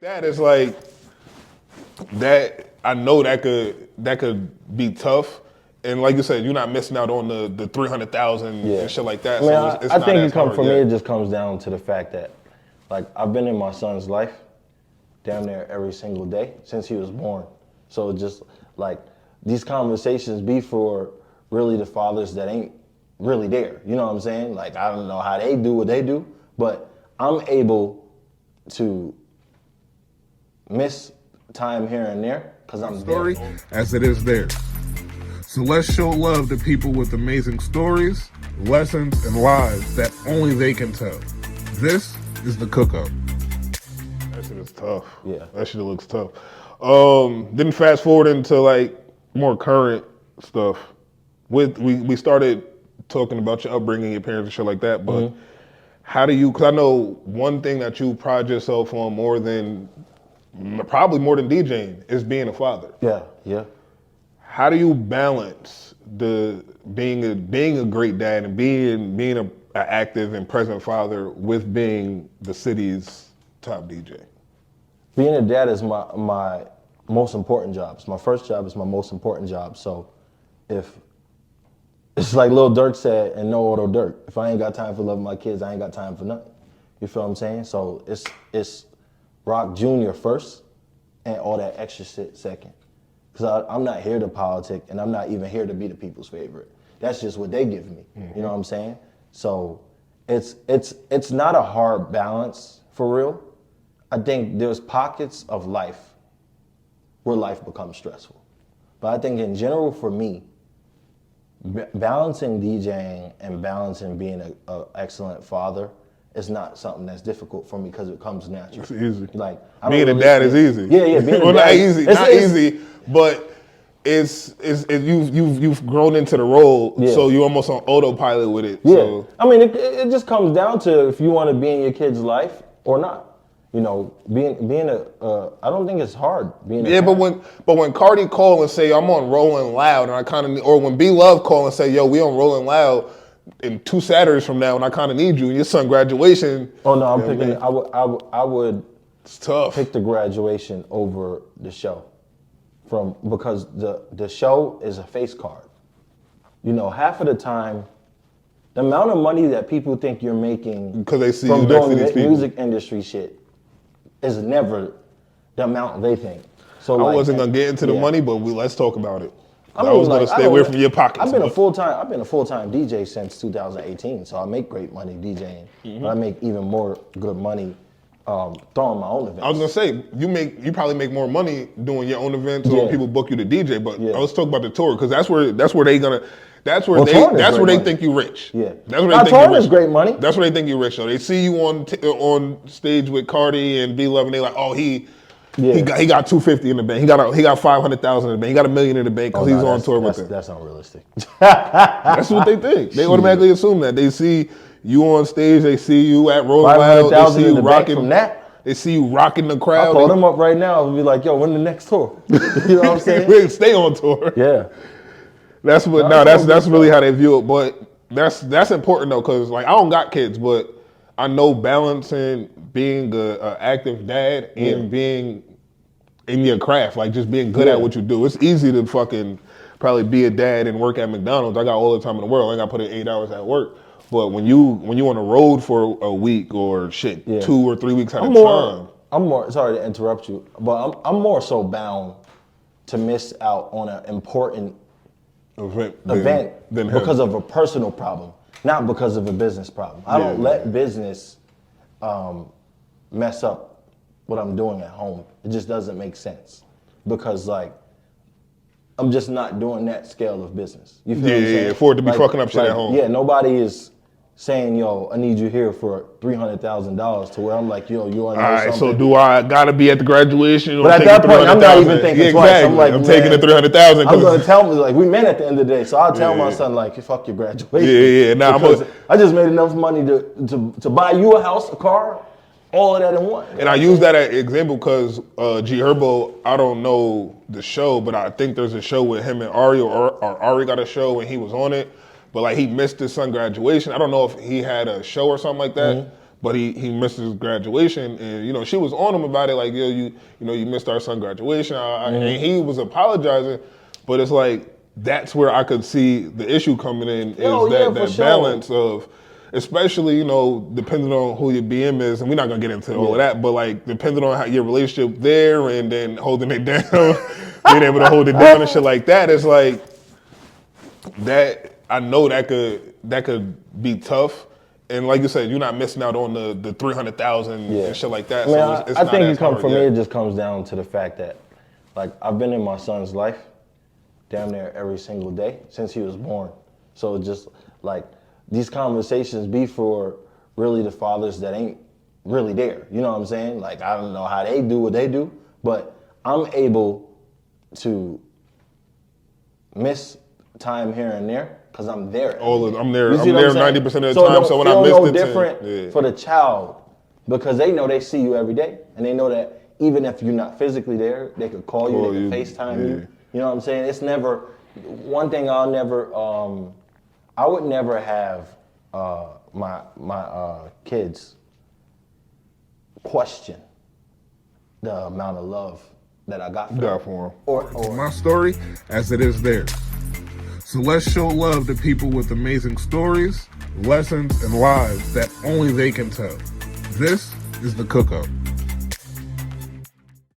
That is like that. I know that could be tough, and like you said, you're not missing out on the 300,000 Yeah. and shit like that. I mean, So it's I not think as it comes hard for me. yet. It just comes down to the fact that, like, I've been in my son's life, damn near every single day since he was born. So just like these conversations be for really the fathers that ain't really there. You know what I'm saying? Like, I don't know how they do what they do, but I'm able to miss time here and there because I'm Story there. as it is theirs. So let's show love to people with amazing stories, lessons, and lives that only they can tell. This is the Cook Up. That shit is tough. Yeah. That shit looks tough. Then fast forward into like more current stuff. We started talking about your upbringing, your parents and shit like that, but how do you, because I know one thing that you pride yourself on probably more than DJing is being a father. Yeah. How do you balance the being a great dad and being a active and present father with being the city's top DJ? Being a dad is my most important job. It's my first job. It's my most important job. So if it's like Lil Durk said, and no auto Durk, if I ain't got time for loving my kids, I ain't got time for nothing. You feel what I'm saying? So it's Rock Jr. first and all that extra shit second. Because I'm not here to politic, and I'm not even here to be the people's favorite. That's just what they give me. You know what I'm saying? So it's not a hard balance for real. I think there's pockets of life where life becomes stressful. But I think in general for me, balancing DJing and balancing being an excellent father is not something that's difficult for me because it comes natural. It's easy. Like being a dad is easy. Yeah. Being well, a dad, not easy, but you've grown into the role, so you're almost on autopilot with it. Yeah, So. I mean, it just comes down to if you want to be in your kid's life or not. You know, I don't think it's hard being. Yeah, but when Cardi call and say I'm on Rolling Loud, and I kind of, or when B Love call and say, yo, we on Rolling Loud in 2 Saturdays from now, and I kind of need you, and your son graduation. Oh no, I'm picking. I would. It's tough. Pick the graduation over the show, because the show is a face card. You know, half of the time, the amount of money that people think you're making because they see from you next to doing these people. Music industry shit is never the amount they think. So I wasn't gonna get into the money, but let's talk about it. I mean, was gonna stay away from your pockets. I've been a full time DJ since 2018, so I make great money DJing, but I make even more good money throwing my own events. I was gonna say you probably make more money doing your own events or when people book you to DJ, but I was talking about the tour because that's where they think you rich. Yeah, that's where they think touring you rich. is great money. That's where they think you rich. So they see you on stage with Cardi and B Love, and they like, oh he got 250 in the bank. He got 500,000 in the bank. He got $1 million in the bank because he's on tour with them. That's unrealistic. That's what they think. They automatically assume that. They see you on stage. They see you at Rolling Loud. They see you rocking from that. They see you rocking the crowd. I'll call them up right now and be like, yo, when the next tour? You know what I'm saying? We stay on tour. Yeah. That's really how they view it. But that's important though, because like I don't got kids, but I know balancing being a active dad and being in your craft, like just being good at what you do. It's easy to fucking probably be a dad and work at McDonald's. I got all the time in the world. I got to put in 8 hours at work. But when you on the road for a week or 2 or 3 weeks at a time. I'm more sorry to interrupt you, but I'm more so bound to miss out on an important event because of a personal problem, not because of a business problem. I don't let business mess up what I'm doing at home. It just doesn't make sense because like I'm just not doing that scale of business. You feel what I'm saying? For it to be fucking up shit at home. Yeah, nobody is saying, yo, I need you here for $300,000 to where I'm like, yo, you want to know something? All right, so do I gotta be at the graduation? But at that point, I'm not even thinking twice. Exactly. I'm like, I'm taking the 300,000. I'm gonna tell him like we men at the end of the day, so I'll tell my son like, fuck your graduation. Yeah. Now I just made enough money to buy you a house, a car, all of that in one. And I use that as an example because G Herbo, I don't know the show, but I think there's a show with him and Ari, or Ari got a show and he was on it. But like he missed his son graduation. I don't know if he had a show or something like that. but he missed his graduation, and you know she was on him about it, like yo, you know you missed our son graduation, and he was apologizing, but it's like that's where I could see the issue coming in that balance of. Especially, you know, depending on who your BM is, and we're not gonna get into all of that, but like depending on how your relationship there and then holding it down, being able to hold it down and shit like that, it's like that I know that could be tough. And like you said, you're not missing out on the 300,000 and shit like that. I mean, I think it comes for me. It just comes down to the fact that, like, I've been in my son's life, damn near every single day since he was born. So just like. These conversations be for really the fathers that ain't really there. You know what I'm saying? Like, I don't know how they do what they do, but I'm able to miss time here and there because I'm there. I'm there 90% of the time. So when I miss it, different for the child because they know they see you every day, and they know that even if you're not physically there, they could call you, they can FaceTime you. You know what I'm saying? It's never one thing. I would never have my kids question the amount of love that I got for them. Or my story as it is theirs. So let's show love to people with amazing stories, lessons, and lives that only they can tell. This is The Cook Up.